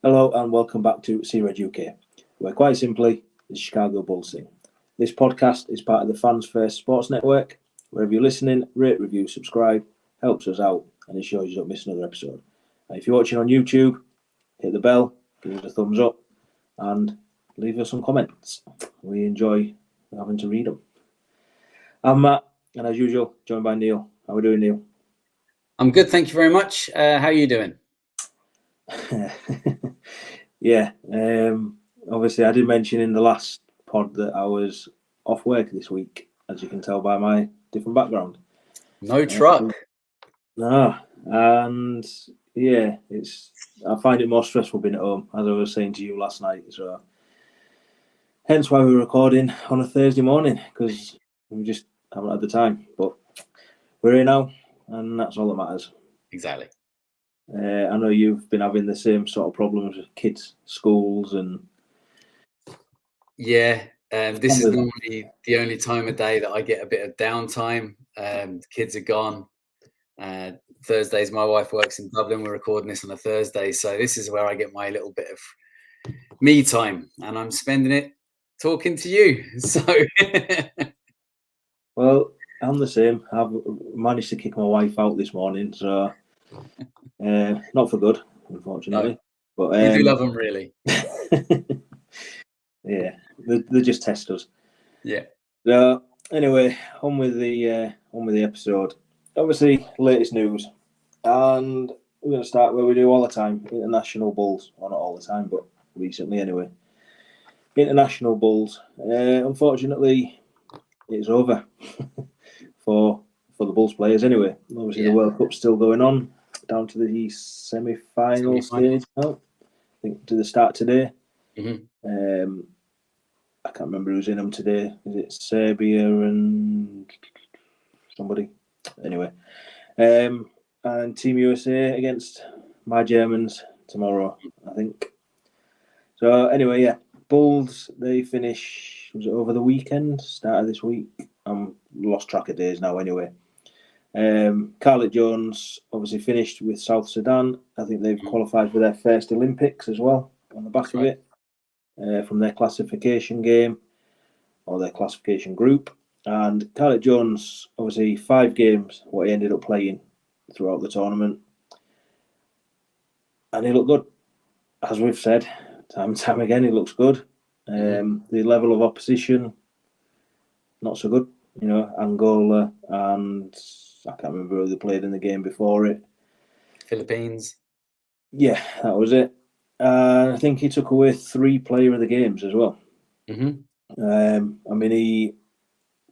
Hello and welcome back to Sea Red UK, where quite simply the Chicago Bulls sing. This podcast is part of the Fans First Sports Network. Wherever you're listening, rate, review, subscribe, helps us out and ensures you don't miss another episode. And if you're watching on YouTube, hit the bell, give us a thumbs up and leave us some comments. We enjoy having to read them. I'm Matt, and as usual, joined by Neill. How are we doing, Neill? I'm good, thank you very much. How are you doing? Yeah, obviously I did mention in the last pod that I was off work this week, as you can tell by my different background. No truck. And yeah, I find it more stressful being at home, as I was saying to you last night. So hence why we're recording on a Thursday morning, because we just haven't had the time. But we're here now, and that's all that matters. Exactly. I know you've been having the same sort of problems with kids' schools and. Yeah, this is normally the only time of day that I get a bit of downtime. The kids are gone. Thursdays, my wife works in Dublin. We're recording this on a Thursday, so this is where I get my little bit of me time, and I'm spending it talking to you. So, well, I'm the same. I've managed to kick my wife out this morning, so not for good, unfortunately. No. But we do love them, really. Yeah, they just test us. Yeah. So anyway, on with the episode. Obviously, latest news, and we're going to start where we do all the time: international Bulls. Well, not all the time, but recently anyway. International Bulls. Unfortunately, it's over for the Bulls players anyway. Obviously, the World Cup's still going on, down to the semi-final stage now. I think to the start today. Mm-hmm. I can't remember who's in them today. Is it Serbia and somebody? Anyway, and Team USA against my Germans tomorrow, I think. So anyway, yeah, Bulls, they finish, was it over the weekend? Started this week? I'm lost track of days now anyway. Scarlett Jones obviously finished with South Sudan. I think they've qualified for their first Olympics as well on the back of it, from their classification game or their classification group. And Scarlett Jones, obviously 5 games, what he ended up playing throughout the tournament. And he looked good. As we've said, time and time again, he looks good. The level of opposition, not so good. You know, Angola and I can't remember who they played in the game before it. Philippines. Yeah, that was it. I think he took away 3 player of the games as well. I mean, he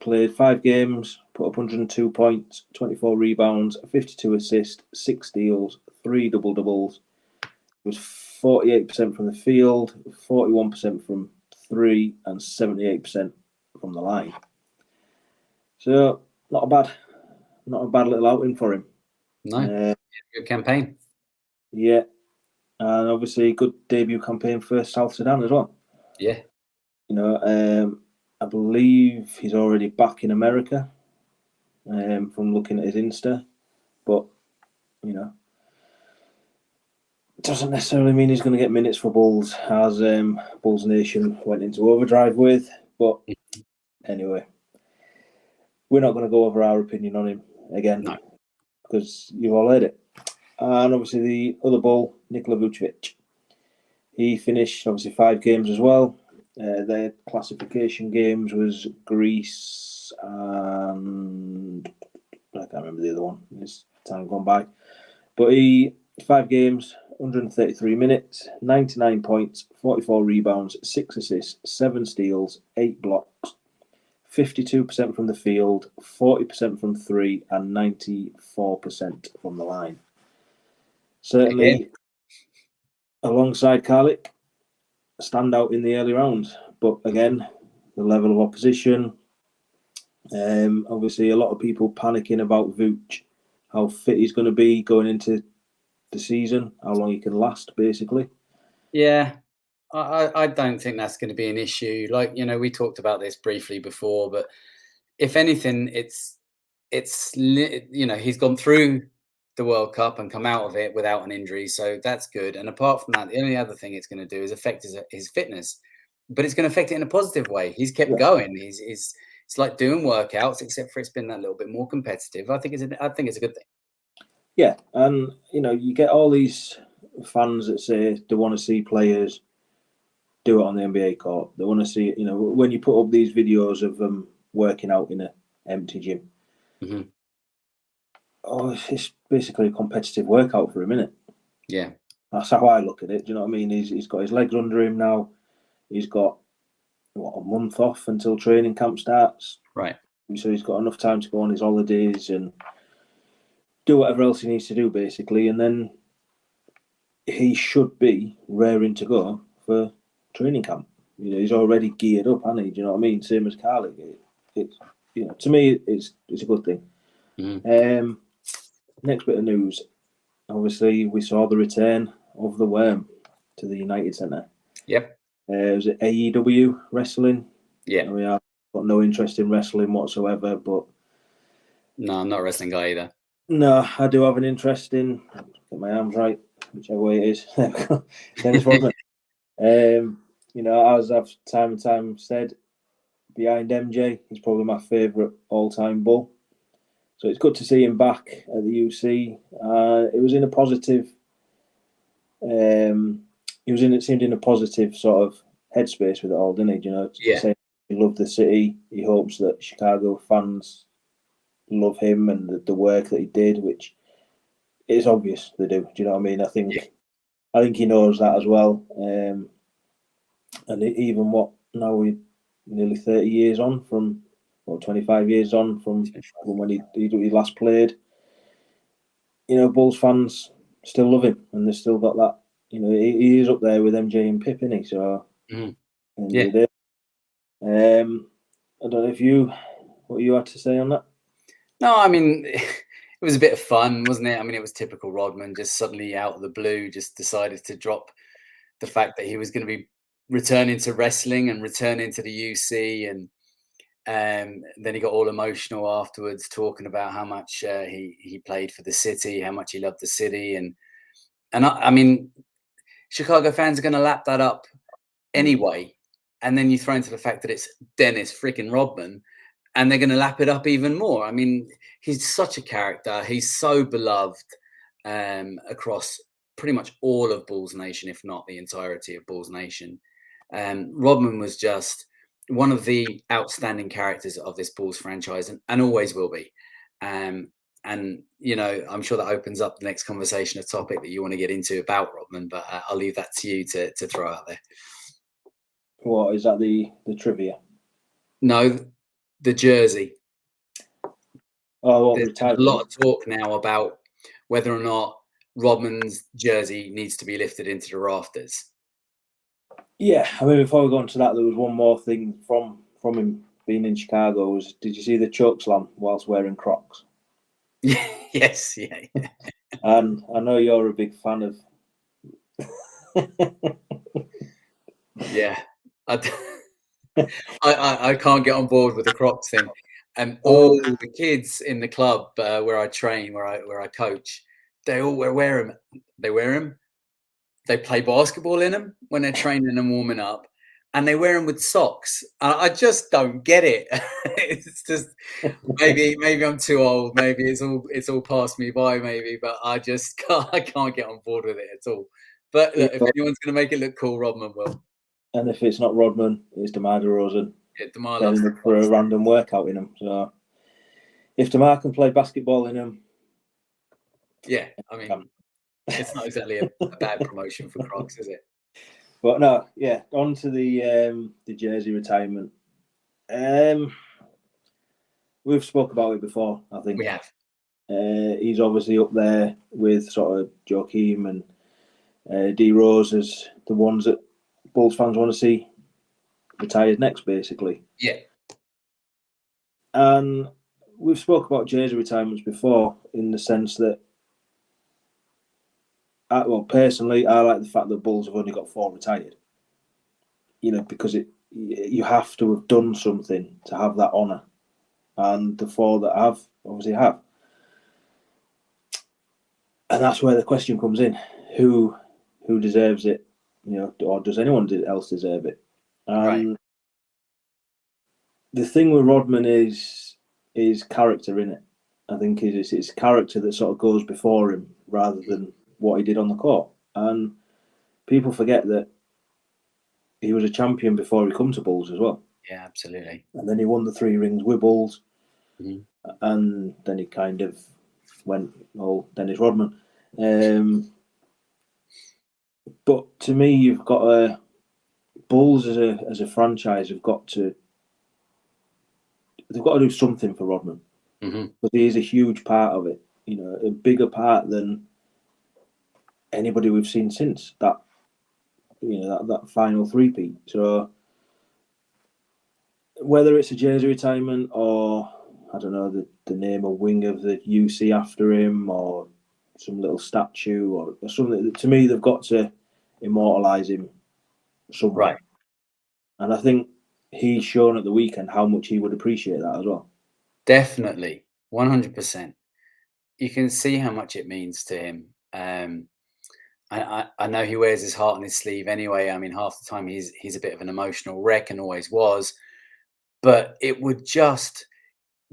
played 5 games, put up 102 points, 24 rebounds, 52 assists, 6 steals, 3 double-doubles. It was 48% from the field, 41% from 3, and 78% from the line. So, not a bad little outing for him. No, good campaign. Yeah, and obviously good debut campaign for South Sudan as well. Yeah. You know, I believe he's already back in America, from looking at his Insta. But, you know, it doesn't necessarily mean he's going to get minutes for Bulls, as Bulls Nation went into overdrive with. But anyway, we're not going to go over our opinion on him again, because you've all heard it. And obviously the other Bull, Nikola Vucevic, he finished obviously 5 games as well. Their classification games was Greece and I can't remember the other one. It's time gone by. But he 5 games, 133 minutes, 99 points, 44 rebounds, 6 assists, 7 steals, 8 blocks, 52% from the field, 40% from 3, and 94% from the line. Certainly, alongside Karlik, stand out in the early rounds. But again, the level of opposition. Obviously, a lot of people panicking about Vooch, how fit he's going to be going into the season, how long he can last, basically. Yeah, I don't think that's going to be an issue. Like, you know, we talked about this briefly before, but if anything, it's you know, he's gone through the World Cup and come out of it without an injury. So that's good. And apart from that, the only other thing it's going to do is affect his fitness, but it's going to affect it in a positive way. He's kept going. It's like doing workouts, except for it's been that little bit more competitive. I think it's a good thing. Yeah, and you get all these fans that say they want to see players do it on the NBA court. They want to see, when you put up these videos of them working out in an empty gym. Mm-hmm. Oh, it's basically a competitive workout for a minute. Yeah, that's how I look at it. Do you know what I mean? He's got his legs under him now. He's got a month off until training camp starts. Right. So he's got enough time to go on his holidays and do whatever else he needs to do, basically, and then he should be raring to go for training camp. He's already geared up, hasn't he? Do you know what I mean? Same as Carly. It's to me, it's a good thing. Mm-hmm. Next bit of news. Obviously, we saw the return of the Worm to the United Centre. Yep. Was it AEW wrestling? Yeah. I've got no interest in wrestling whatsoever, but no, I'm not a wrestling guy either. No, I do have an interest in, get my arms right, whichever way it is, Dennis Rodman. As I've time and time said, behind MJ, he's probably my favourite all-time Bull. So it's good to see him back at the UC. It was in a positive. It seemed in a positive sort of headspace with it all, didn't he? Saying he loved the city. He hopes that Chicago fans love him and the work that he did, which is obvious they do. Do you know what I mean? I think he knows that as well. And even now we're nearly 30 years on from, 25 years on from when he last played. Bulls fans still love him, and they've still got that. He is up there with MJ and Pip, isn't he? So yeah. I don't know what you had to say on that. No, I mean, it was a bit of fun, wasn't it? I mean, it was typical Rodman, just suddenly out of the blue, just decided to drop the fact that he was going to be returning to wrestling and returning to the UC. And then he got all emotional afterwards, talking about how much he played for the city, how much he loved the city. And I mean, Chicago fans are going to lap that up anyway. And then you throw into the fact that it's Dennis freaking Rodman, and they're going to lap it up even more. I mean, he's such a character. He's so beloved across pretty much all of Bulls Nation, if not the entirety of Bulls Nation. Rodman was just one of the outstanding characters of this Bulls franchise, and always will be. And, I'm sure that opens up the next conversation, a topic that you want to get into about Rodman, but I'll leave that to you to throw out there. What is that? The trivia? No, the jersey. There's a lot of talk now about whether or not Rodman's jersey needs to be lifted into the rafters. Yeah, I mean, before we go on to that, there was one more thing from him being in Chicago. Did you see the choke slam whilst wearing Crocs? Yes, yeah. And I know you're a big fan of. Yeah, I can't get on board with the Crocs thing. And all the kids in the club where I train, where I coach, they all wear them. They wear them. They play basketball in them when they're training and warming up, and they wear them with socks. I just don't get it. It's just maybe I'm too old. Maybe it's all passed me by. Maybe, but I can't get on board with it at all. But look, if anyone's going to make it look cool, Rodman will. And if it's not Rodman, it's Demar Derozan. Yeah, Demar loves it for a random workout in them. So if Demar can play basketball in them, yeah, I mean, it's not exactly a bad promotion for Crocs, is it? But no, yeah. On to the jersey retirement. We've spoke about it before. I think we have. He's obviously up there with sort of Joakim and D Rose as the ones that Bulls fans want to see retired next, basically. Yeah. And we've spoke about jersey retirements before, in the sense that, personally, I like the fact that Bulls have only got 4 retired. Because you have to have done something to have that honour, and the 4 that have obviously have. And that's where the question comes in: who deserves it? Or does anyone else deserve it? And right. the thing with Rodman is character in it. I think it's character that sort of goes before him rather than what he did on the court. And people forget that he was a champion before he come to Bulls as well. Yeah, absolutely. And then he won the 3 rings with Bulls. Mm-hmm. And then he kind of went, Dennis Rodman. But to me, you've got Bulls as a franchise have got to do something for Rodman. Mm-hmm. But he is a huge part of it. A bigger part than anybody we've seen since that. That final three-peat. So whether it's a jersey retirement or I don't know the name or wing of the UC after him or some little statue or something, to me they've got to immortalise him somewhere. Right. And I think he's shown at the weekend how much he would appreciate that as well. Definitely, 100%. You can see how much it means to him. I know he wears his heart on his sleeve anyway. I mean, half the time he's a bit of an emotional wreck and always was. But it would just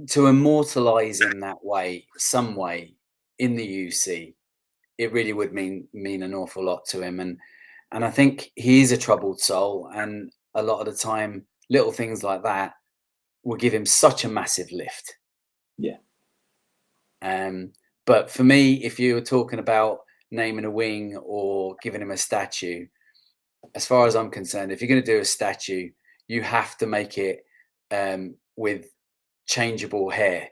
to immortalise him that way, some way in the UC, it really would mean an awful lot to him. And I think he's a troubled soul, and a lot of the time, little things like that will give him such a massive lift. Yeah. But for me, if you were talking about naming a wing or giving him a statue, as far as I'm concerned, if you're going to do a statue, you have to make it with changeable hair.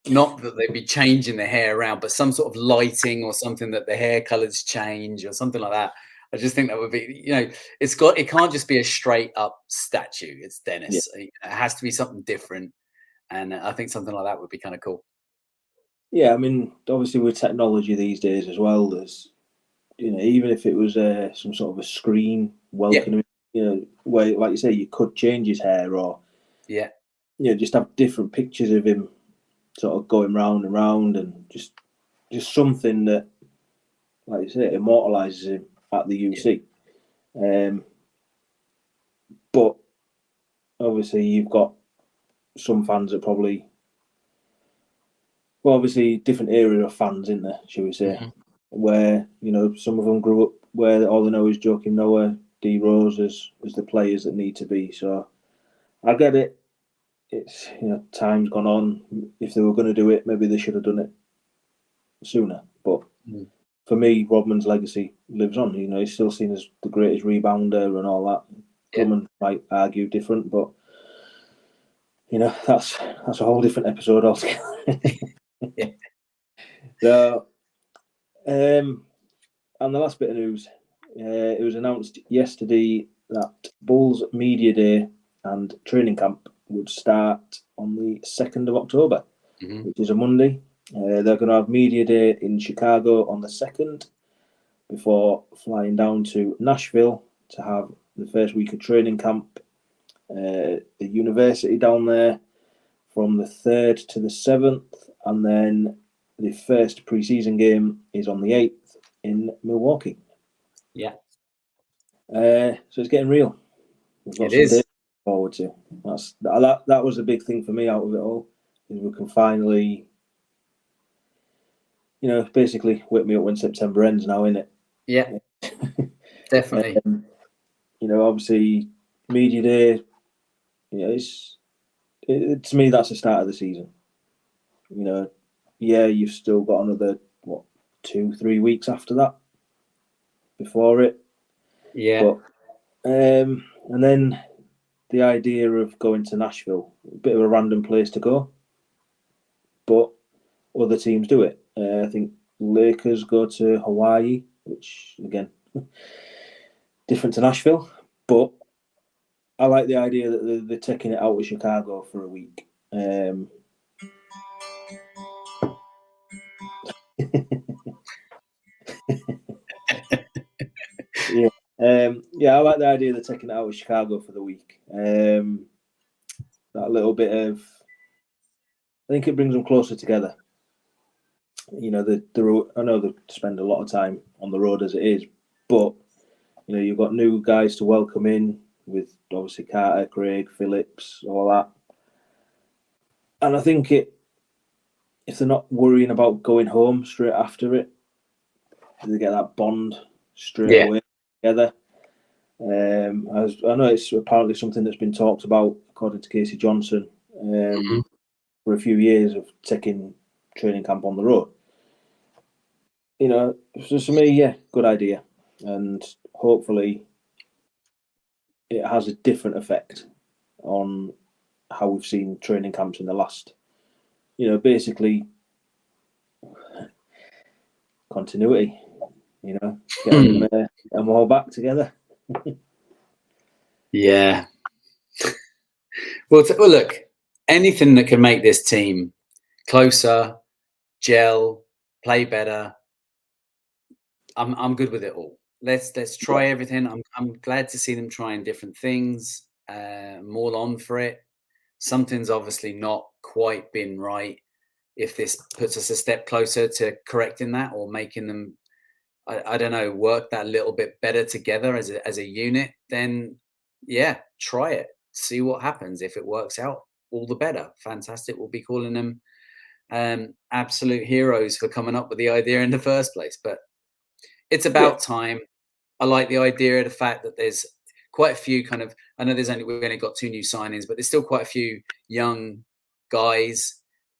Not that they'd be changing the hair around, but some sort of lighting or something that the hair colors change or something like that. I just think that would be, it can't just be a straight up statue. It's Dennis. Yeah. It has to be something different. And I think something like that would be kind of cool. Yeah, I mean, obviously with technology these days as well, there's, even if it was some sort of a screen welcoming, where, like you say, you could change his hair or, just have different pictures of him sort of going round and round and just something that, like you say, immortalises him at the UC. But obviously you've got some fans that probably, obviously different area of fans, isn't there, shall we say, where, some of them grew up where all they know is Joakim Noah, D Rose as the players that need to be. So I get it. It's, time's gone on. If they were going to do it, maybe they should have done it sooner. But for me, Rodman's legacy lives on. He's still seen as the greatest rebounder and all that. Drummond might argue different, but that's a whole different episode altogether. So, and the last bit of news, it was announced yesterday that Bulls Media Day and training camp would start on the 2nd of October, which is a Monday. They're going to have Media Day in Chicago on the 2nd before flying down to Nashville to have the first week of training camp. The university down there from the 3rd to the 7th, and then the first pre-season game is on the 8th in Milwaukee. Yeah. So it's getting real. We've got some days to look forward to. That was the big thing for me out of it all, is we can finally, basically whip me up when September ends now, innit? Yeah. Definitely. Obviously Media Day, to me that's the start of the season. You've still got another 2-3 weeks after that before it. Yeah. But and then the idea of going to Nashville, a bit of a random place to go, but other teams do it. I think Lakers go to Hawaii, which again different to Nashville, but I like the idea that they're taking it out of Chicago for a week. I like the idea of they're taking it out of Chicago for the week. That little bit of, I think it brings them closer together. you know, I know they spend a lot of time on the road as it is, but you know, you've got new guys to welcome in with obviously Carter, Craig, Phillips, all that. And I think if they're not worrying about going home straight after it, they get that bond straight away together. I know it's apparently something that's been talked about, according to Casey Johnson, for a few years of taking training camp on the road. You know, so for me, yeah, good idea. And hopefully it has a different effect on how we've seen training camps in the last, you know, basically continuity, you know, get them all back together. Yeah. Well, look, anything that can make this team closer, gel, play better, I'm good with it all. Let's try everything. I'm glad to see them trying different things. I'm all on for it. Something's obviously not quite been right. If this puts us a step closer to correcting that or making them, I don't know, work that little bit better together as a unit, then yeah, try it. See what happens. If it works out, all the better. Fantastic. We'll be calling them absolute heroes for coming up with the idea in the first place. But it's about time. I like the idea of the fact that there's quite a few kind of, I know we've only got 2 new signings, but there's still quite a few young guys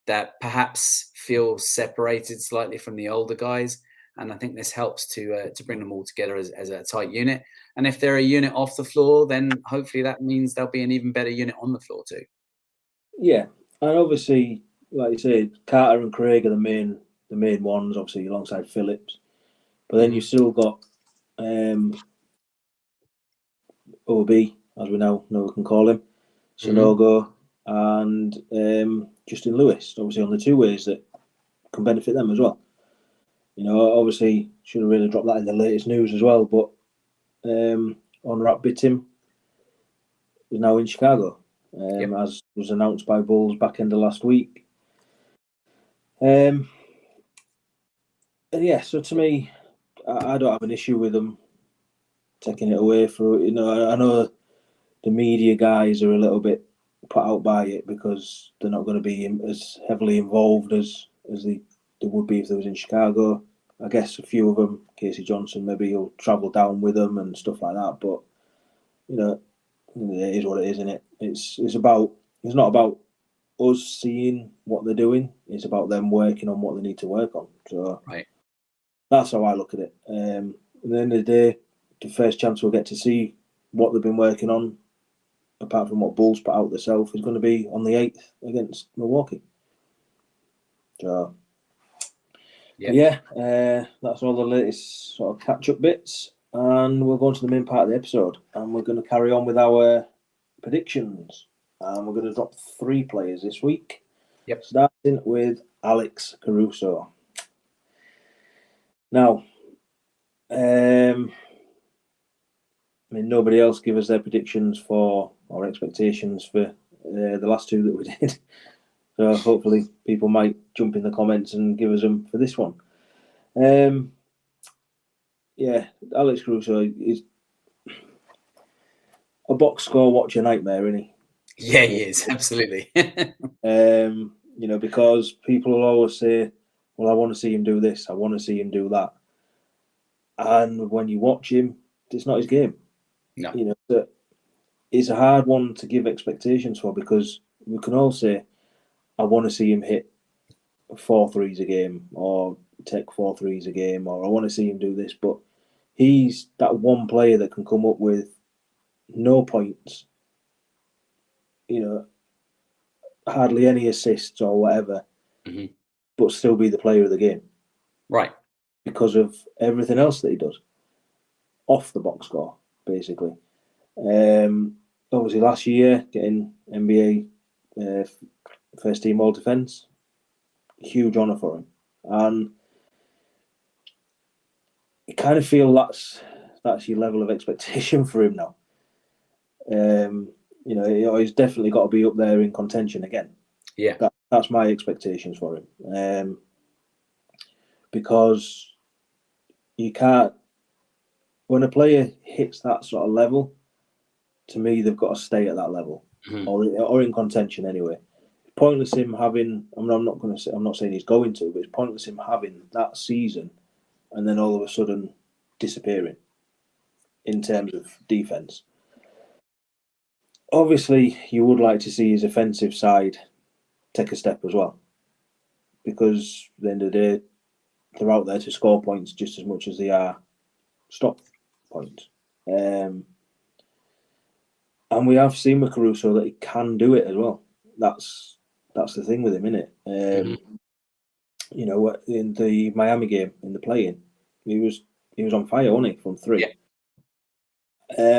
that perhaps feel separated slightly from the older guys. And I think this helps to bring them all together as a tight unit. And if they're a unit off the floor, then hopefully that means they'll be an even better unit on the floor too. Yeah, and obviously, like you say, Carter and Craig are the main ones, obviously alongside Phillips. But then you've still got OB, as we now know we can call him, Sonogo, and Justin Lewis, obviously on the 2 ways that can benefit them as well. You know, obviously should have really dropped that in the latest news as well, but Onrap Bittim is now in Chicago, as was announced by Bulls back end of last week. And yeah, so to me, I don't have an issue with them taking it away for, you know, I know the media guys are a little bit put out by it because they're not going to be as heavily involved as they would be if they was in Chicago. I guess a few of them, Casey Johnson, maybe he'll travel down with them and stuff like that. But you know, it is what it is, isn't it? It's not about us seeing what they're doing. It's about them working on what they need to work on. So that's how I look at it. At the end of the day, the first chance we'll get to see what they've been working on, apart from what Bulls put out themselves, is going to be on the 8th against Milwaukee. So, that's all the latest sort of catch-up bits. And we'll go on to the main part of the episode. And we're going to carry on with our predictions. And we're going to drop 3 players this week. Starting with Alex Caruso. Now, I mean, nobody else gave us their predictions for or expectations for the last 2 that we did. So hopefully people might jump in the comments and give us them for this one. Alex Caruso is a box score watcher nightmare, isn't he? Yeah, he is, absolutely. You know, because people will always say, well, I want to see him do this, I want to see him do that. And when you watch him, it's not his game. No. You know, it's a hard one to give expectations for because we can all say, I want to see him hit 4 threes a game or take 4 threes a game, or I want to see him do this. But he's that one player that can come up with no points, you know, hardly any assists or whatever, but still be the player of the game. Right. Because of everything else that he does off the box score, basically. Obviously, last year, getting NBA first team all defense, huge honour for him. And you kind of feel that's your level of expectation for him now. You know, he's definitely got to be up there in contention again. Yeah, that's my expectations for him. because you can't. When a player hits that sort of level, to me, they've got to stay at that level, or in contention anyway. Pointless him having. I'm not going to say. I'm not saying he's going to, but it's pointless him having that season, and then all of a sudden disappearing in terms of defense. Obviously, you would like to see his offensive side take a step as well, because at the end of the day, they're out there to score points just as much as they are stop points. And we have seen with Caruso that he can do it as well. That's the thing with him, isn't it? You know, in the Miami game, in the play-in, he was on fire, wasn't he, from three? Yeah.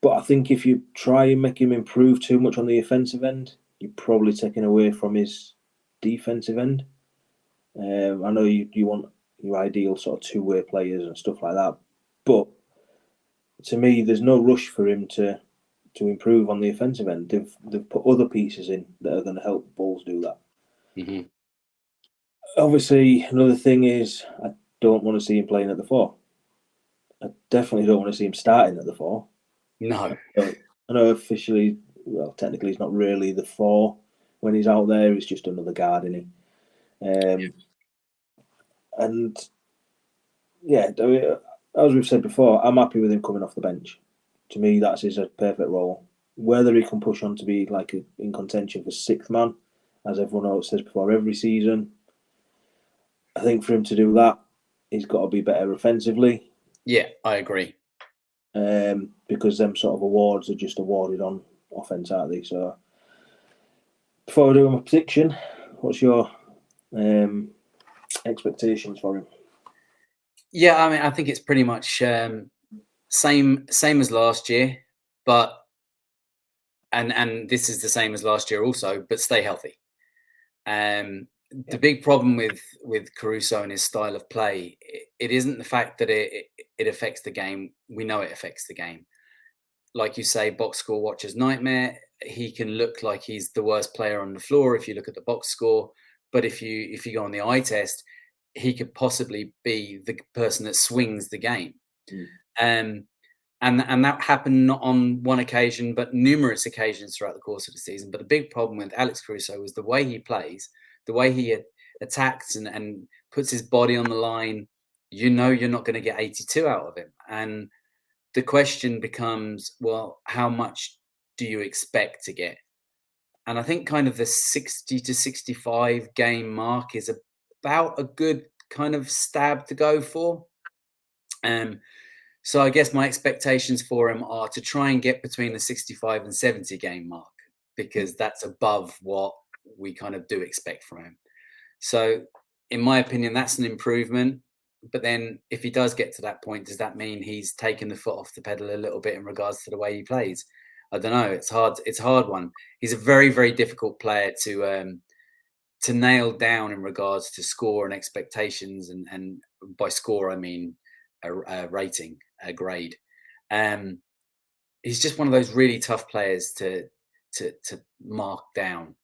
But I think if you try and make him improve too much on the offensive end, you're probably taking away from his defensive end. I know you want your ideal sort of two-way players and stuff like that, but to me, there's no rush for him to improve on the offensive end. They've put other pieces in that are going to help Bulls do that. Mm-hmm. Obviously, another thing is I don't want to see him playing at the 4. I definitely don't want to see him starting at the 4. No. I know officially, well, technically he's not really the 4. When he's out there, he's just another guard, isn't he? And yeah, as we've said before, I'm happy with him coming off the bench. To me, that's his perfect role. Whether he can push on to be like in contention for 6th man, as everyone else says before every season, I think for him to do that, he's got to be better offensively. Yeah, I agree. Because them sort of awards are just awarded on offense, aren't they? So before I do my prediction, what's your expectations for him? Yeah, I mean, I think it's pretty much same as last year, but and this is the same as last year also, but stay healthy. The big problem with Caruso and his style of play, it isn't the fact that it affects the game. We know it affects the game. Like you say, box score watcher's nightmare. He can look like he's the worst player on the floor if you look at the box score. But if you go on the eye test, he could possibly be the person that swings the game. And that happened not on one occasion, but numerous occasions throughout the course of the season. But the big problem with Alex Caruso was the way he plays, the way he attacks and puts his body on the line. You know you're not going to get 82 out of him. And the question becomes, well, how much do you expect to get? And I think kind of the 60 to 65 game mark is about a good kind of stab to go for. So I guess my expectations for him are to try and get between the 65 and 70 game mark, because that's above what we kind of do expect from him. So in my opinion, that's an improvement. But then if he does get to that point, does that mean he's taken the foot off the pedal a little bit in regards to the way he plays? I don't know. It's hard. It's a hard one. He's a very, very difficult player to nail down in regards to score and expectations. And by score, I mean a rating, a grade. He's just one of those really tough players to mark down.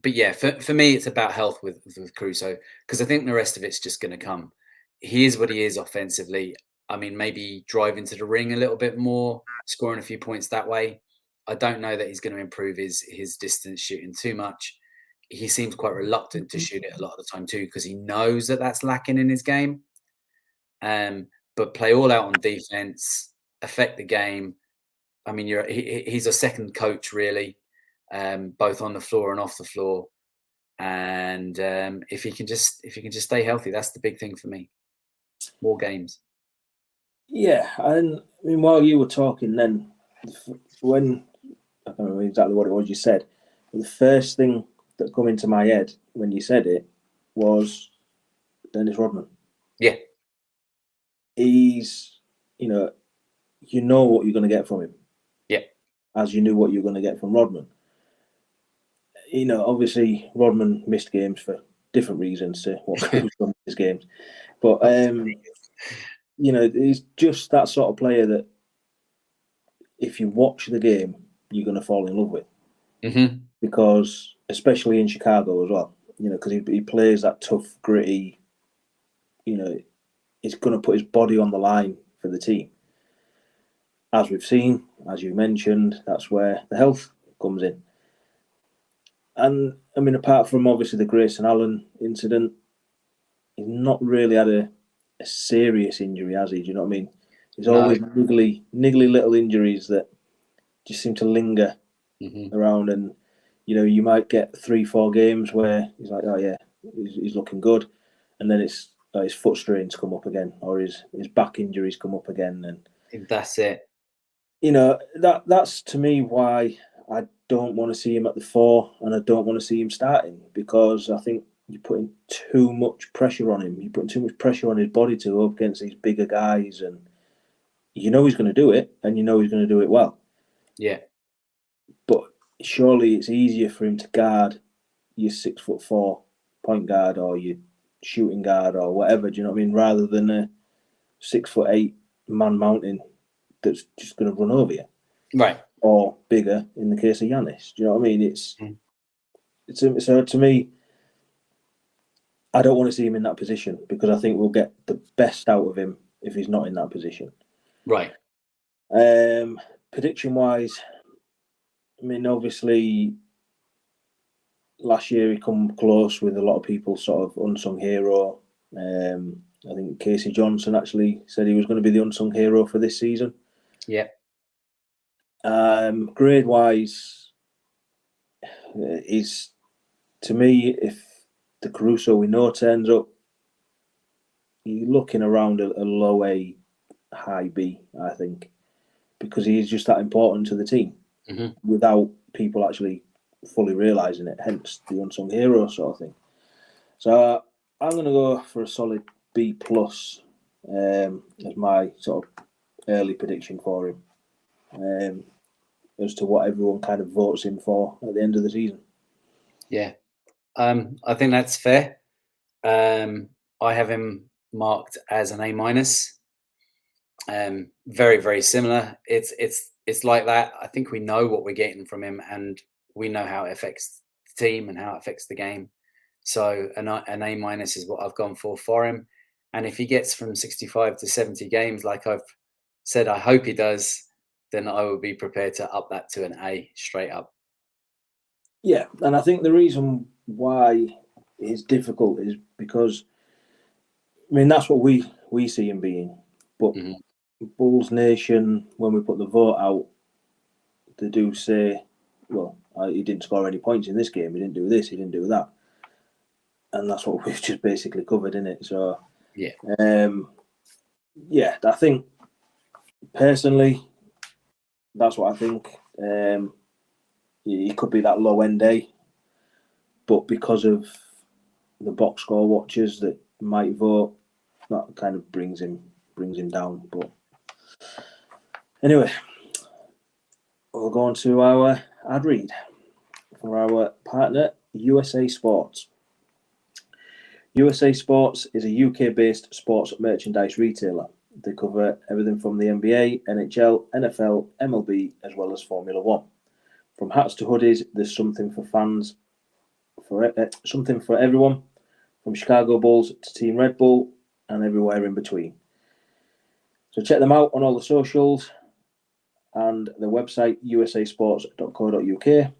But yeah, for me, it's about health with Caruso, because I think the rest of it's just going to come. He is what he is offensively. I mean, maybe drive into the ring a little bit more, scoring a few points that way. I don't know that he's going to improve his distance shooting too much. He seems quite reluctant to shoot it a lot of the time too, because he knows that that's lacking in his game. But play all out on defense, affect the game. I mean, he's a second coach really. Both on the floor and off the floor, and if he can just stay healthy, that's the big thing for me. More games. Yeah, and I mean, while you were talking, then when I don't remember exactly what it was you said, but the first thing that come into my head when you said it was Dennis Rodman. Yeah, he's you know what you're going to get from him. Yeah, as you knew what you're going to get from Rodman. Obviously Rodman missed games for different reasons to what Caruso missed games. But, he's just that sort of player that if you watch the game, you're going to fall in love with. Mm-hmm. Because, especially in Chicago as well, because he plays that tough, gritty. He's going to put his body on the line for the team. As we've seen, as you mentioned, that's where the health comes in. And I mean, apart from obviously the Grayson Allen incident, he's not really had a serious injury, has he? Do you know what I mean? He's always niggly little injuries that just seem to linger around, and you might get 3-4 games where he's like, oh yeah, he's looking good, and then it's his foot strains come up again, or his back injuries come up again, and that's it. That's to me why I don't want to see him at the 4, and I don't want to see him starting, because I think you're putting too much pressure on him. You're putting too much pressure on his body to go up against these bigger guys, and he's going to do it, and he's going to do it well. Yeah. But surely it's easier for him to guard your 6'4" point guard or your shooting guard or whatever, do you know what I mean? Rather than a 6'8" man mountain that's just going to run over you. Right. Or bigger in the case of Giannis. Do you know what I mean? So to me, I don't want to see him in that position, because I think we'll get the best out of him if he's not in that position. Right. Prediction wise, I mean, obviously last year he come close with a lot of people sort of unsung hero. I think Casey Johnson actually said he was going to be the unsung hero for this season. Yeah. Grade wise, is, to me, if the Caruso we know turns up, you're looking around a low A, high B, I think, because he is just that important to the team without people actually fully realising it, hence the unsung hero sort of thing. So I'm going to go for a solid B+ as my sort of early prediction for him, as to what everyone kind of votes him for at the end of the season. Yeah. I think that's fair. I have him marked as an A-. Very, very similar. It's like that. I think we know what we're getting from him, and we know how it affects the team and how it affects the game. So an A- is what I've gone for him. And if he gets from 65 to 70 games, like I've said, I hope he does, then I will be prepared to up that to an A straight up. Yeah, and I think the reason why it's difficult is because, I mean, that's what we see him being. But Bulls Nation, when we put the vote out, they do say, well, he didn't score any points in this game. He didn't do this. He didn't do that. And that's what we've just basically covered, in it. So, yeah, I think personally, that's what I think. He could be that low end A, but because of the box score watchers that might vote, that kind of brings him down. But anyway, we'll go on to our ad read for our partner, USA Sports. USA Sports is a UK-based sports merchandise retailer. They cover everything from the NBA, NHL, NFL, MLB, as well as Formula One. From hats to hoodies, there's something for fans, something for everyone, from Chicago Bulls to Team Red Bull and everywhere in between. So check them out on all the socials and the website usasports.co.uk,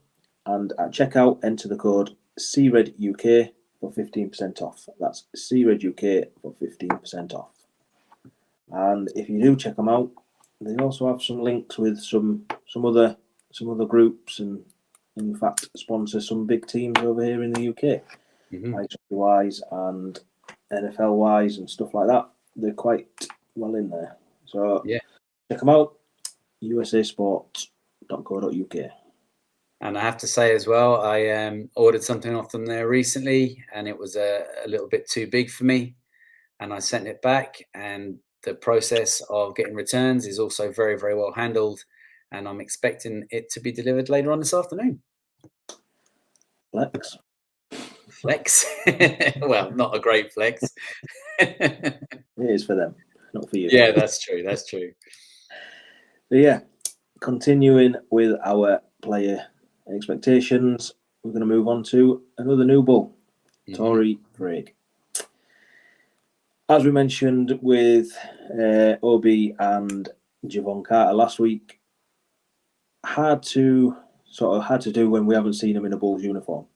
and at checkout enter the code CREDUK for 15% off. That's CREDUK for 15% off. And if you do check them out, they also have some links with some other groups, and in fact sponsor some big teams over here in the UK, Ice wise and NFL wise and stuff like that. They're quite well in there. So check them out, usasports.co.uk. And I have to say as well, I ordered something off them there recently, and it was a little bit too big for me, and I sent it back, and the process of getting returns is also very, very well handled, and I'm expecting it to be delivered later on this afternoon. Flex. Well, not a great flex. It is for them, not for you. Yeah, that's true. So continuing with our player expectations, we're going to move on to another new Bull. Torrey Craig. As we mentioned with Obi and Javon Carter last week, hard to do when we haven't seen him in a Bulls uniform.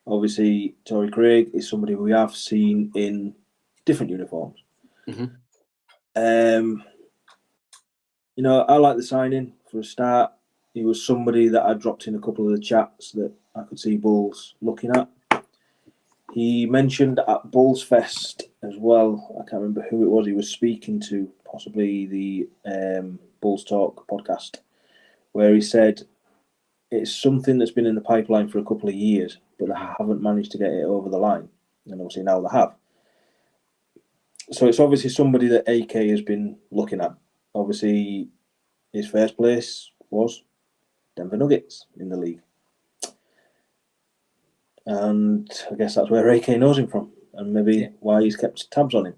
Obviously, Torrey Craig is somebody we have seen in different uniforms. I like the signing for a start. He was somebody that I dropped in a couple of the chats that I could see Bulls looking at. He mentioned at Bulls Fest as well, I can't remember who it was he was speaking to, possibly the Bulls Talk podcast, where he said it's something that's been in the pipeline for a couple of years, but they haven't managed to get it over the line. And obviously now they have. So it's obviously somebody that AK has been looking at. Obviously, his first place was Denver Nuggets in the league. And I guess that's where AK knows him from, and maybe why he's kept tabs on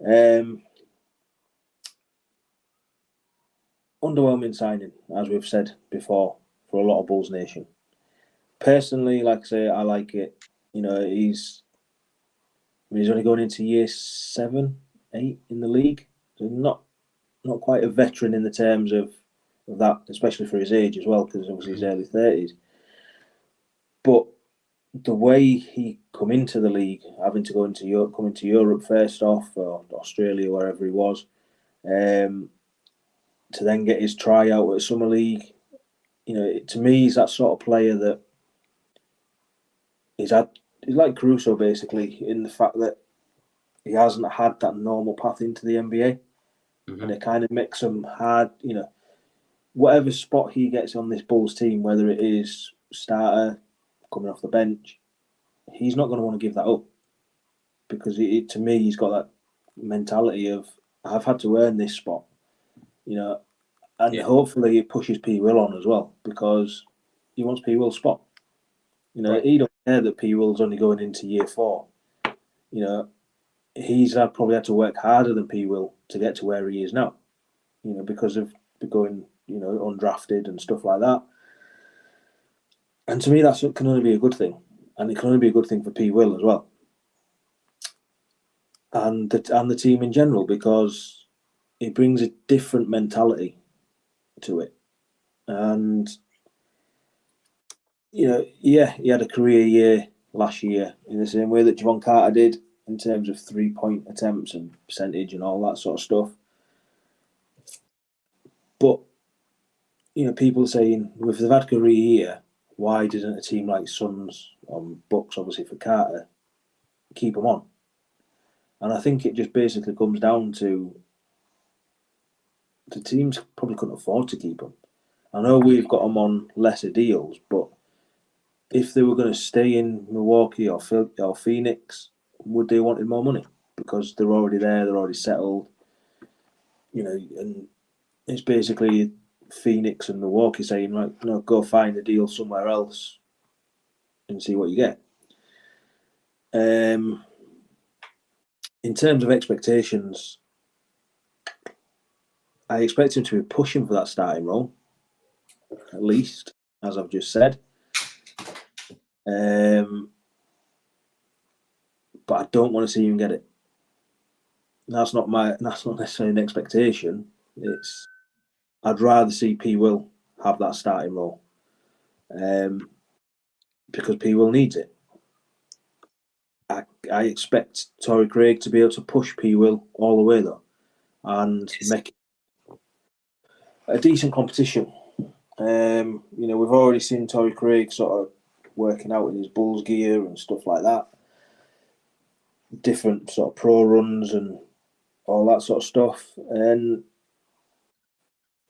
him. Underwhelming signing, as we've said before, for a lot of Bulls Nation. Personally, like I say, I like it. He's only going into year 7, 8 in the league. So not quite a veteran in the terms of that, especially for his age as well, because obviously he's early 30s. But the way he come into the league, having to go into Europe, come into Europe first off, or Australia, wherever he was, to then get his tryout at Summer League, to me, he's that sort of player that he's like Caruso, basically, in the fact that he hasn't had that normal path into the NBA. And it kind of makes him hard, whatever spot he gets on this Bulls team, whether it is starter, coming off the bench, he's not going to want to give that up, because to me, he's got that mentality of, I've had to earn this spot, and hopefully it pushes P. Will on as well, because he wants P. Will's spot. He don't care that P. Will's only going into year 4. He's probably had to work harder than P. Will to get to where he is now, because of going, undrafted and stuff like that. And to me, that can only be a good thing. And it can only be a good thing for P. Will as well. And the team in general, because it brings a different mentality to it. And, he had a career year last year in the same way that Javon Carter did, in terms of 3-point attempts and percentage and all that sort of stuff. But, people saying, if they've had a career year, why didn't a team like Suns, Bucks, obviously for Carter, keep him on? And I think it just basically comes down to the teams probably couldn't afford to keep him. I know we've got him on lesser deals, but if they were going to stay in Milwaukee or Phoenix, would they wanted more money? Because they're already there, they're already settled. And it's basically Phoenix and Milwaukee saying, like, no, go find a deal somewhere else and see what you get. In terms of expectations, I expect him to be pushing for that starting role, at least, as I've just said. But I don't want to see him get it. That's not necessarily an expectation. I'd rather see P. Will have that starting role, because P. Will needs it. I expect Torrey Craig to be able to push P. Will all the way though, and make a decent competition. We've already seen Torrey Craig sort of working out in his Bulls gear and stuff like that. Different sort of pro runs and all that sort of stuff. And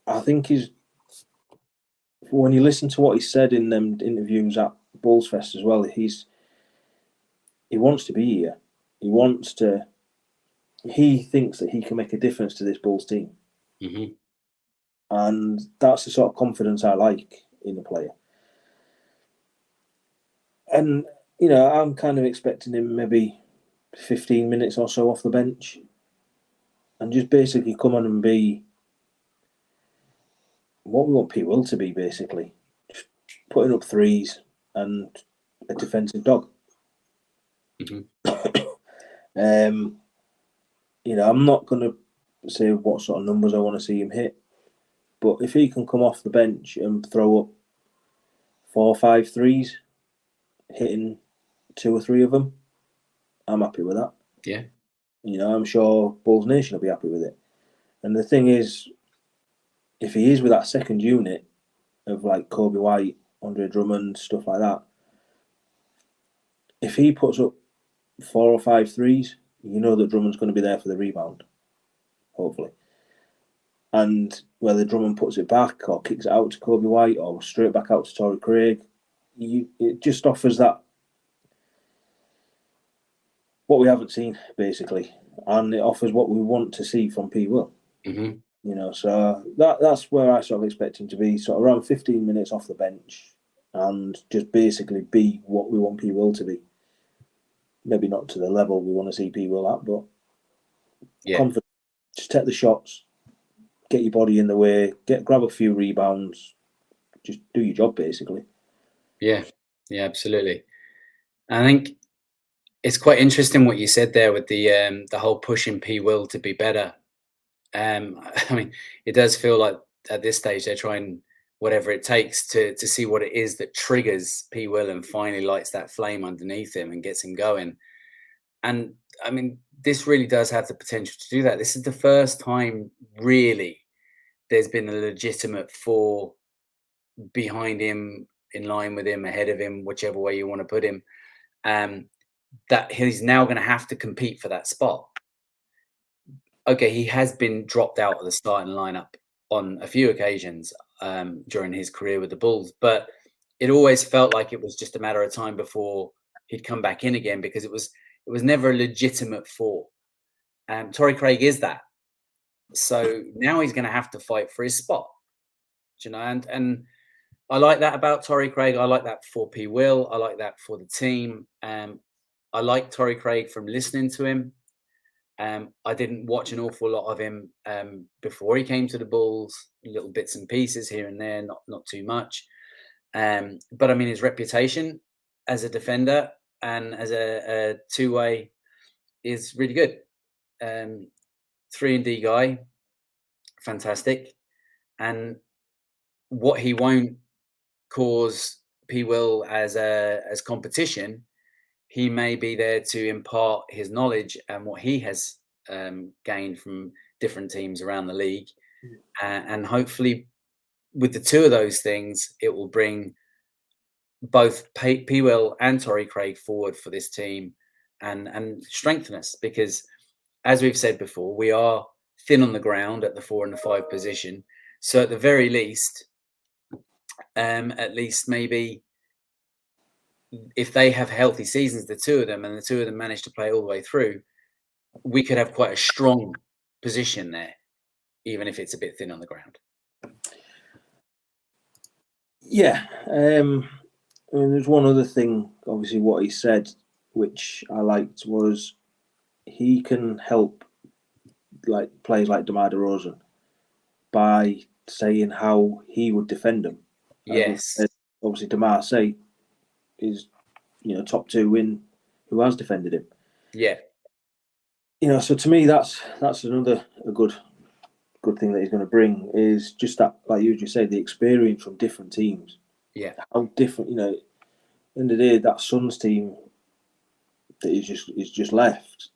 I think when you listen to what he said in them interviews at Bulls Fest as well, he wants to be here. He thinks that he can make a difference to this Bulls team. And that's the sort of confidence I like in the player. And, I'm kind of expecting him maybe 15 minutes or so off the bench and just basically come on and be what we want P. Will to be, basically. Just putting up threes and a defensive dog. You know, I'm not going to say what sort of numbers I want to see him hit, but if he can come off the bench and throw up 4 or 5 threes, hitting 2 or 3 of them, I'm happy with that. Yeah. You know, I'm sure Bulls Nation will be happy with it. And the thing is, if he is with that second unit of like Kobe White, Andre Drummond, stuff like that, if he puts up 4 or 5 threes, you know that Drummond's going to be there for the rebound, hopefully. And whether Drummond puts it back or kicks it out to Kobe White or straight back out to Torrey Craig, it just offers that what we haven't seen, basically. And it offers what we want to see from P. Will. Mm-hmm. You know, so that's where I sort of expect him to be, sort of around 15 minutes off the bench and just basically be what we want P. Will to be. Maybe not to the level we want to see P. Will at, but confident. Just take the shots, get your body in the way, grab a few rebounds, just do your job, basically. Yeah, absolutely. I think it's quite interesting what you said there with the whole pushing P. Will to be better. I mean, it does feel like at this stage they're trying whatever it takes to see what it is that triggers P. Will and finally lights that flame underneath him and gets him going. And I mean, this really does have the potential to do that. This is the first time really there's been a legitimate 4 behind him, in line with him, ahead of him, whichever way you want to put him, that he's now going to have to compete for that spot. Okay, he has been dropped out of the starting lineup on a few occasions during his career with the Bulls, but it always felt like it was just a matter of time before he'd come back in again because it was never a legitimate 4. Torrey Craig is that. So now he's going to have to fight for his spot. You know, and I like that about Torrey Craig. I like that for P. Will. I like that for the team. I like Torrey Craig from listening to him. I didn't watch an awful lot of him before he came to the Bulls, little bits and pieces here and there, not too much. But I mean, his reputation as a defender and as a two-way is really good. 3-and-D guy, fantastic. And what he won't cause P. Will as competition, he may be there to impart his knowledge and what he has gained from different teams around the league. And hopefully with the two of those things, it will bring both P. Will and Torrey Craig forward for this team and strengthen us, because as we've said before, we are thin on the ground at the 4 and the 5 position. So at the very least, maybe if they have healthy seasons, the two of them, and the two of them manage to play all the way through, we could have quite a strong position there, even if it's a bit thin on the ground. Yeah. I mean, there's one other thing, obviously, what he said, which I liked, was he can help like players like Demar Derozan by saying how he would defend them. Yes. Obviously, Demar is, top 2 in who has defended him. Yeah. So to me, that's another good thing that he's going to bring, is just that, like you just said, the experience from different teams. Yeah. How different, at the end of the day, that Suns team that is just left,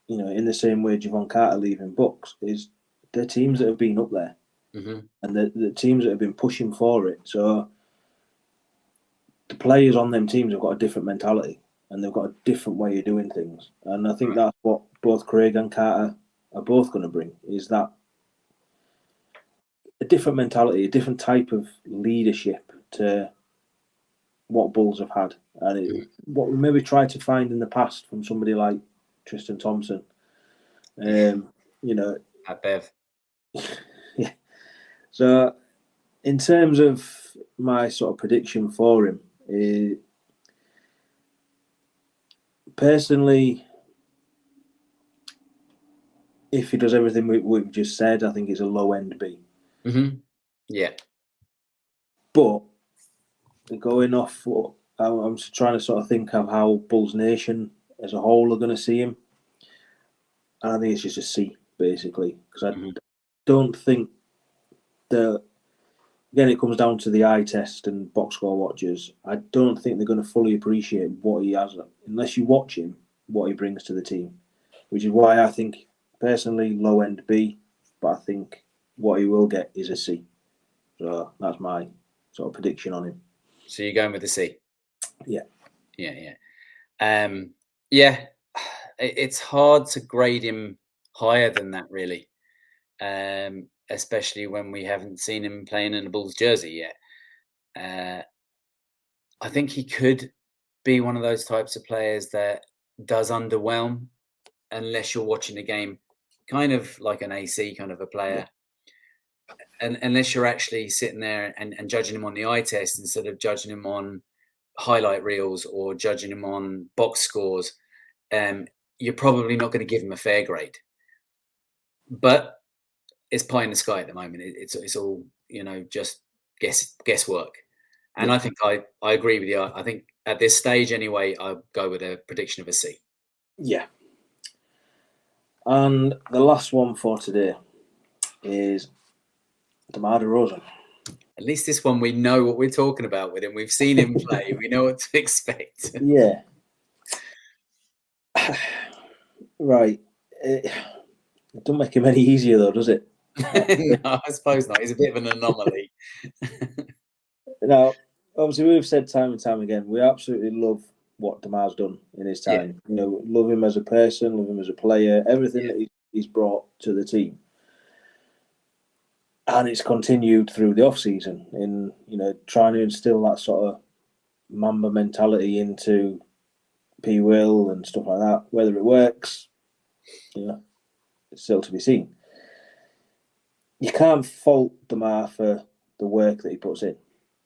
in the same way Javon Carter leaving Bucks, is the teams that have been up there. Mm-hmm. And the teams that have been pushing for it. So the players on them teams have got a different mentality and they've got a different way of doing things. And I think that's what both Craig and Carter are both going to bring, is that a different mentality, a different type of leadership to what Bulls have had. And what we maybe tried to find in the past from somebody like Tristan Thompson. At Bev. Yeah. So in terms of my sort of prediction for him, personally, if he does everything we've just said, I think it's a low end B. Mm-hmm. Yeah. But going off what I'm trying to sort of think of how Bulls Nation as a whole are going to see him. And I think it's just a C, basically, because I don't think that, again, it comes down to the eye test and box score watchers. I don't think they're going to fully appreciate what he has, unless you watch him, what he brings to the team, which is why I think, personally, low end B, but I think what he will get is a C. So that's my sort of prediction on him. So you're going with the C? Yeah. Yeah. It's hard to grade him higher than that, really, especially when we haven't seen him playing in a Bulls jersey yet. I think he could be one of those types of players that does underwhelm unless you're watching the game, kind of like an AC kind of a player. And unless you're actually sitting there and judging him on the eye test instead of judging him on highlight reels or judging him on box scores, you're probably not going to give him a fair grade. But it's pie in the sky at the moment. It's all, just guesswork. And I think I agree with you. I think at this stage anyway, I'll go with a prediction of a C. Yeah. And the last one for today is Demar Derozan. At least this one, we know what we're talking about with him. We've seen him play. We know what to expect. Yeah. Right. It doesn't make him any easier, though, does it? No, I suppose not. He's a bit of an anomaly. Now, obviously, we've said time and time again, we absolutely love what Demar's done in his time. Yeah. Love him as a person, love him as a player, everything that he's brought to the team. And it's continued through the off-season in, trying to instill that sort of Mamba mentality into P. Will and stuff like that. Whether it works, it's still to be seen. You can't fault Demar for the work that he puts in.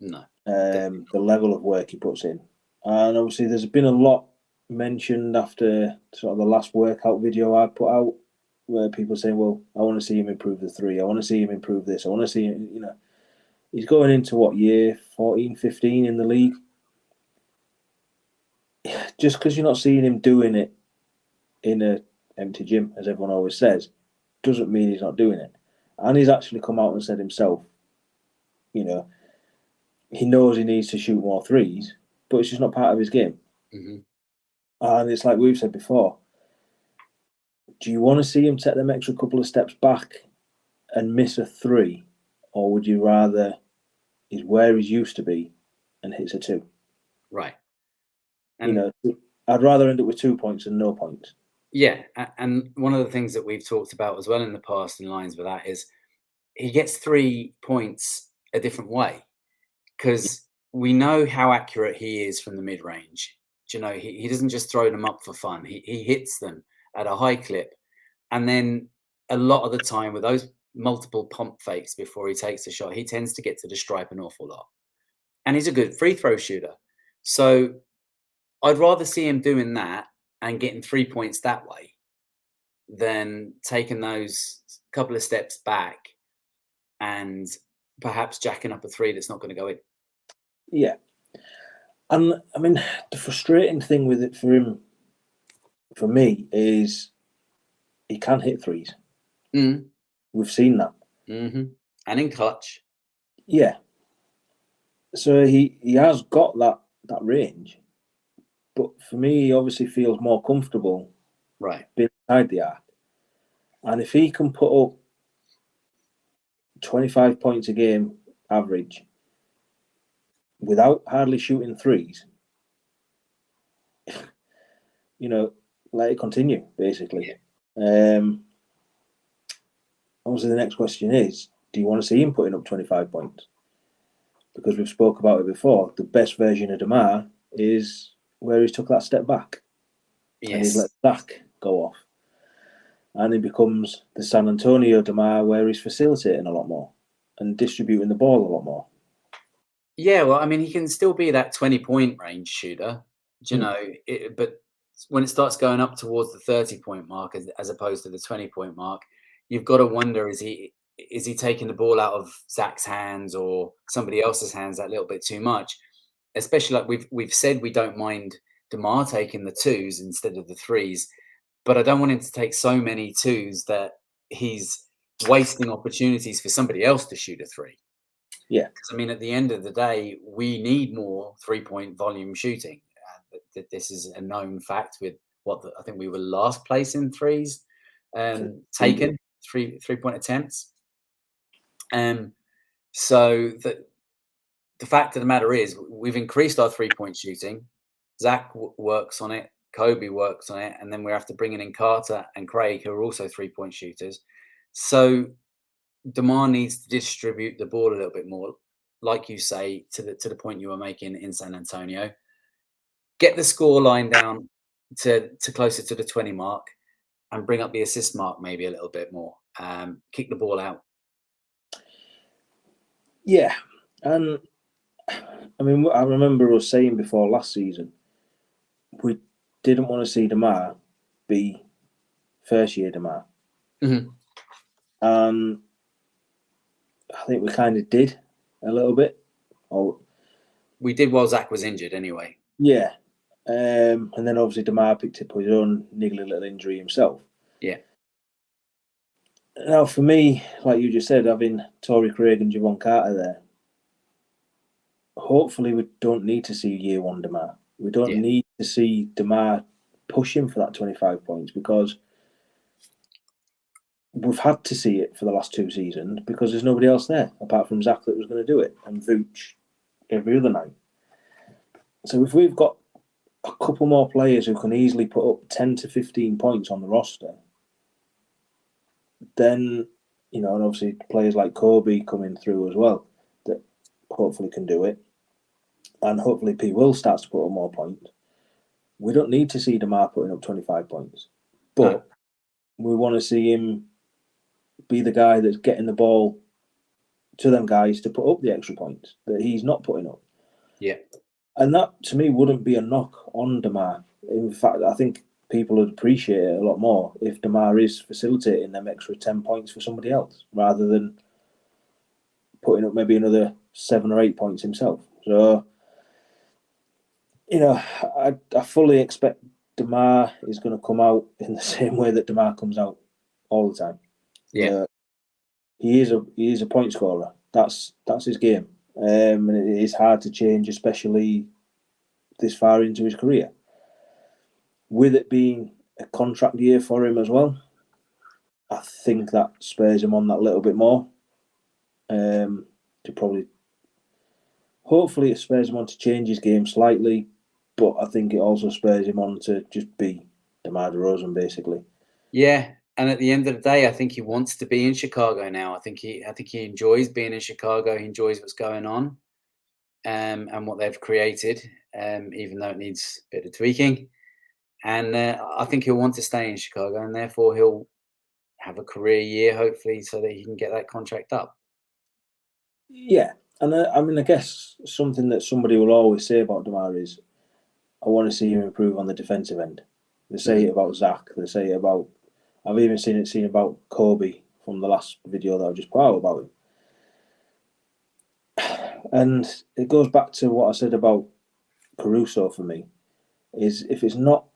No. The level of work he puts in. And obviously there's been a lot mentioned after sort of the last workout video I put out, where people say, well, I want to see him improve the three. I want to see him improve this. I want to see him, he's going into what, year 14, 15 in the league? Just because you're not seeing him doing it in an empty gym, as everyone always says, doesn't mean he's not doing it. And he's actually come out and said himself, he knows he needs to shoot more threes, but it's just not part of his game. Mm-hmm. And it's like we've said before, do you want to see him take them extra couple of steps back and miss a three, or would you rather he's where he's used to be and hits a two? Right. And I'd rather end up with 2 points than no points. Yeah, and one of the things that we've talked about as well in the past in lines with that is he gets 3 points a different way, because we know how accurate he is from the mid-range. He doesn't just throw them up for fun. He hits them at a high clip. And then a lot of the time with those multiple pump fakes before he takes a shot, he tends to get to the stripe an awful lot. And he's a good free throw shooter. So I'd rather see him doing that and getting 3 points that way than taking those couple of steps back and perhaps jacking up a three that's not going to go in. Yeah. And I mean, the frustrating thing with it for him, for me, is he can hit threes. Mm. We've seen that. Mm-hmm. And in clutch. Yeah. So he has got that range. But for me, he obviously feels more comfortable being inside the arc. And if he can put up 25 points a game average without hardly shooting threes, let it continue, basically. Yeah. Obviously, the next question is, do you want to see him putting up 25 points? Because we've spoke about it before. The best version of Demar is where he's took that step back. Yes. And he's let Zach go off. And he becomes the San Antonio Demar, where he's facilitating a lot more and distributing the ball a lot more. Yeah, well, I mean, he can still be that 20-point range shooter, but when it starts going up towards the 30-point mark as opposed to the 20-point mark, you've got to wonder, is he taking the ball out of Zach's hands or somebody else's hands that little bit too much? Especially like we've said, we don't mind Demar taking the 2s instead of the 3s, but I don't want him to take so many 2s that he's wasting opportunities for somebody else to shoot a 3. Yeah. Because, I mean, at the end of the day, we need more 3-point volume shooting. This is a known fact with I think we were last place in 3s taken, 3-point attempts. So the fact of the matter is we've increased our 3-point shooting. Zach works on it. Kobe works on it. And then we have to bring in Carter and Craig, who are also 3-point shooters. So Demar needs to distribute the ball a little bit more, like you say, to the point you were making in San Antonio. Get the score line down to closer to the 20 mark and bring up the assist mark maybe a little bit more. Kick the ball out. Yeah. And I mean, I remember us saying before last season, we didn't want to see Demar be first year Demar. Mm-hmm. I think we kind of did a little bit. We did while Zach was injured anyway. Yeah. And then obviously Demar picked up his own niggly little injury himself. Yeah. Now, for me, like you just said, having Torrey Craig and Javon Carter there, hopefully we don't need to see year one Demar. We don't need to see Demar pushing for that 25 points because we've had to see it for the last 2 seasons because there's nobody else there apart from Zach that was going to do it and Vooch every other night. So if we've got a couple more players who can easily put up 10 to 15 points on the roster, then, and obviously players like Kobe coming through as well that hopefully can do it. And hopefully P will start to put up more points. We don't need to see Demar putting up 25 points. But we want to see him be the guy that's getting the ball to them guys to put up the extra points that he's not putting up. Yeah. And that, to me, wouldn't be a knock on Demar. In fact, I think people would appreciate it a lot more if Demar is facilitating them extra 10 points for somebody else rather than putting up maybe another 7 or 8 points himself. So, I fully expect Demar is going to come out in the same way that Demar comes out all the time. Yeah. He is a point scorer. That's his game. And it is hard to change, especially this far into his career. With it being a contract year for him as well, I think that spurs him on that little bit more. Hopefully it spurs him on to change his game slightly, but I think it also spurs him on to just be Demar Derozan, basically. Yeah, and at the end of the day, I think he wants to be in Chicago now. I think he enjoys being in Chicago. He enjoys what's going on, and what they've created, even though it needs a bit of tweaking. And I think he'll want to stay in Chicago, and therefore he'll have a career year, hopefully, so that he can get that contract up. Yeah, and I guess something that somebody will always say about Demar is, I want to see him improve on the defensive end. They say it about Zach. They say it about. I've even seen it about Kobe from the last video that I just put out about him. And it goes back to what I said about Caruso for me, is if it's not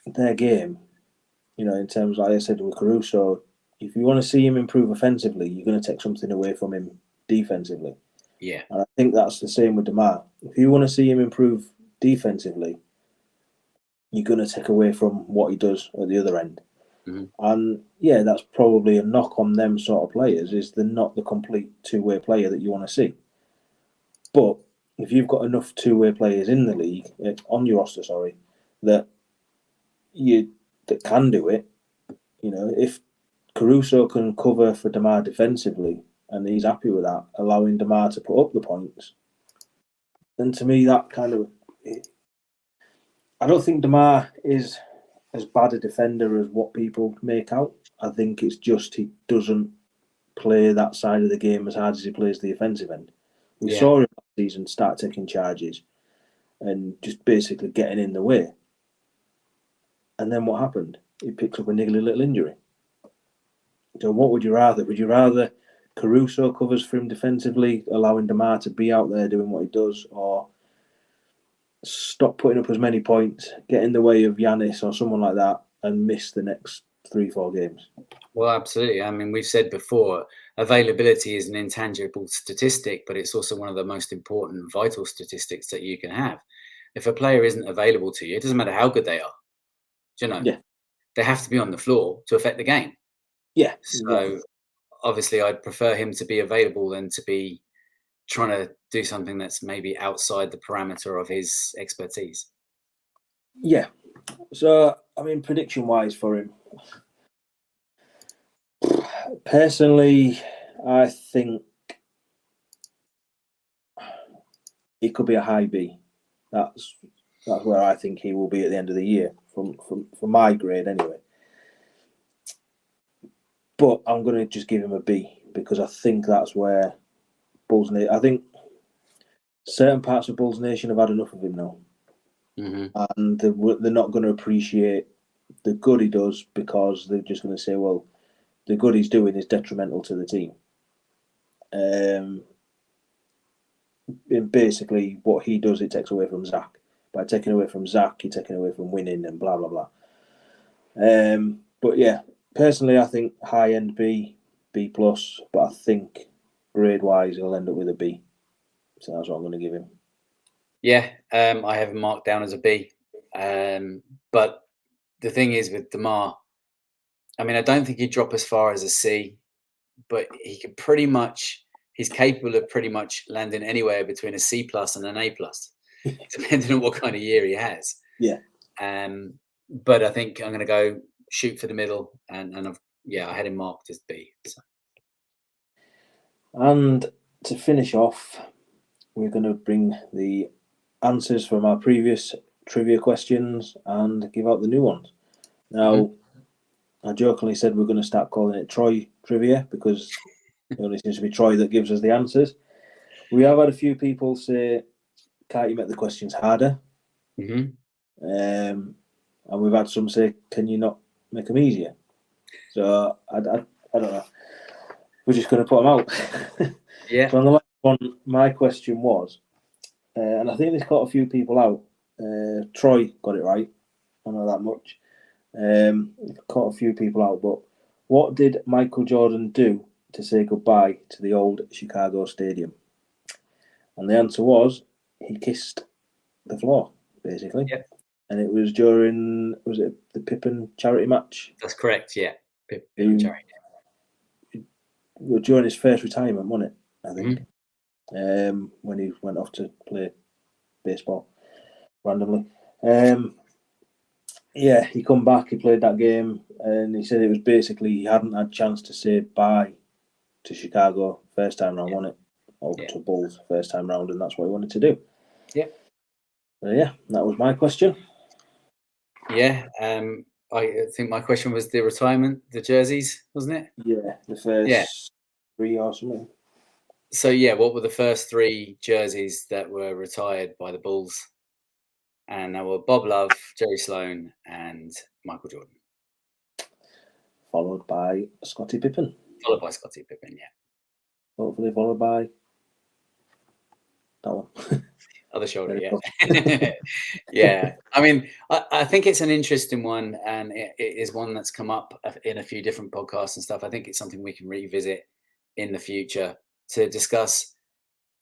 their game, in terms, like I said with Caruso, if you want to see him improve offensively, you're going to take something away from him defensively. Yeah. And I think that's the same with Demar. If you want to see him improve defensively, you're going to take away from what he does at the other end. Mm-hmm. And yeah, that's probably a knock on them sort of players, is they're not the complete two-way player that you want to see. But if you've got enough two-way players in the league, on your roster, that can do it, if Caruso can cover for Demar defensively and he's happy with that, allowing Demar to put up the points, then to me that kind of... I don't think Demar is as bad a defender as what people make out. I think it's just he doesn't play that side of the game as hard as he plays the offensive end. We saw him last season start taking charges and just basically getting in the way. And then what happened? He picks up a niggly little injury. So what would you rather? Would you rather Caruso covers for him defensively, allowing Demar to be out there doing what he does, or stop putting up as many points, get in the way of Giannis or someone like that, and miss the next 3-4 games. Well, absolutely. I mean, we've said before, availability is an intangible statistic, but it's also one of the most important vital statistics that you can have. If a player isn't available to you, it doesn't matter how good they are. Do you know? Yeah. They have to be on the floor to affect the game. Yeah. So obviously I'd prefer him to be available than to be trying to do something that's maybe outside the parameter of his expertise. Yeah. So, I mean, prediction-wise for him, personally, I think it could be a high B. That's where I think he will be at the end of the year, from my grade anyway. But I'm going to just give him a B because I think that's where Bulls Nation. I think certain parts of Bulls Nation have had enough of him now, and they're not going to appreciate the good he does because they're just going to say, "Well, the good he's doing is detrimental to the team." And basically, what he does, it takes away from Zach. By taking away from Zach, you're taking away from winning and blah blah blah. But yeah, personally, I think high end B, B plus, but I think grade wise he'll end up with a B. So that's what I'm going to give him. Yeah, I have him marked down as a B. But the thing is with Demar, I mean, I don't think he'd drop as far as a C, but he could pretty much. He's capable of pretty much landing anywhere between a C plus and an A plus, depending on what kind of year he has. Yeah. But I think I'm going to go shoot for the middle, and I had him marked as B. So. And to finish off, we're going to bring the answers from our previous trivia questions and give out the new ones. Now, I jokingly said we're going to start calling it Troy Trivia because it only seems to be Troy that gives us the answers. We have had a few people say, "Can't you make the questions harder?" And we've had some say, "Can you not make them easier?" So I don't know. We're just going to put them out. Yeah. So on the last one, my question was, and I think this caught a few people out. Troy got it right. I know that much. Caught a few people out, but what did Michael Jordan do to say goodbye to the old Chicago Stadium? And the answer was he kissed the floor, basically. Yep. And it was was it the Pippen charity match? That's correct, yeah. Pippen charity. During his first retirement, wasn't it? I think. When he went off to play baseball randomly. Yeah, he come back, he played that game, and he said it was basically he hadn't had a chance to say bye to Chicago first time round, wasn't it? Or to Bulls first time round, and that's what he wanted to do. Yeah. So yeah, that was my question. Yeah, I think my question was the retirement, the jerseys, wasn't it? Yeah, the first 3 or something. So yeah, what were the first 3 jerseys that were retired by the Bulls? And they were Bob Love, Jerry Sloan, and Michael Jordan. Followed by Scottie Pippen. Followed by Scottie Pippen, yeah. Hopefully followed by that one. Other shoulder, yeah. Yeah. I mean, I think it's an interesting one, and it is one that's come up in a few different podcasts and stuff. I think it's something we can revisit in the future to discuss,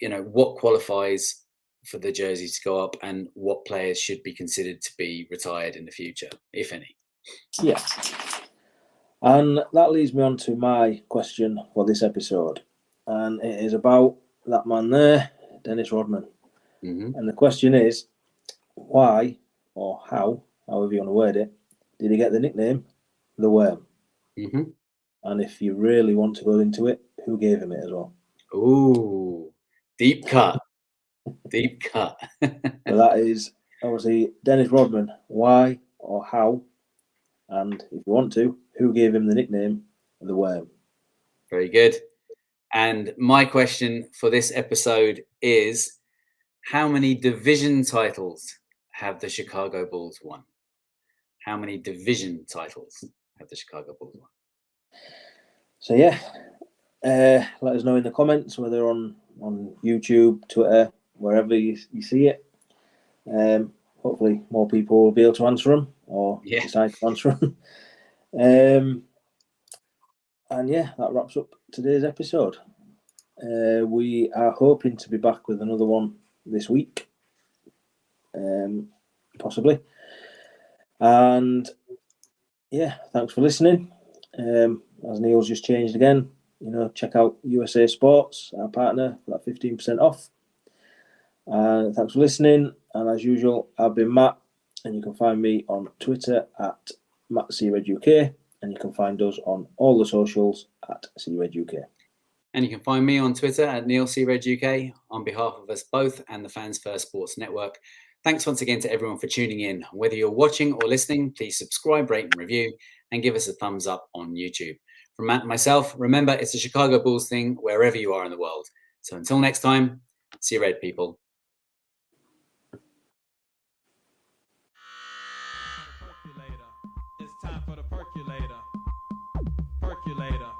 what qualifies for the jerseys to go up and what players should be considered to be retired in the future, if any. Yeah. And that leads me on to my question for this episode. And it is about that man there, Dennis Rodman. And the question is, why or how, however you want to word it, did he get the nickname The Worm? And if you really want to go into it, who gave him it as well? Ooh, deep cut. Deep cut. So that is obviously Dennis Rodman. Why or how? And if you want to, who gave him the nickname The Worm? Very good. And my question for this episode is, how many division titles have the Chicago Bulls won? How many division titles have the Chicago Bulls won? So yeah, let us know in the comments, whether on YouTube, Twitter, wherever you see it. Hopefully, more people will be able to answer them or decide to answer them. And yeah, that wraps up today's episode. We are hoping to be back with another one this week, possibly. And yeah, thanks for listening. As Neill's just changed again, check out USA Sports, our partner, for that 15% off. And thanks for listening. And as usual, I've been Matt, and you can find me on Twitter at MattCRedUK, and you can find us on all the socials at CRedUK. And you can find me on Twitter at NeillCRedUK on behalf of us both and the Fans First Sports Network. Thanks once again to everyone for tuning in. Whether you're watching or listening, please subscribe, rate and review, and give us a thumbs up on YouTube. From Matt and myself, remember, it's a Chicago Bulls thing wherever you are in the world. So until next time, see you, Red people. It's time for the percolator. Percolator.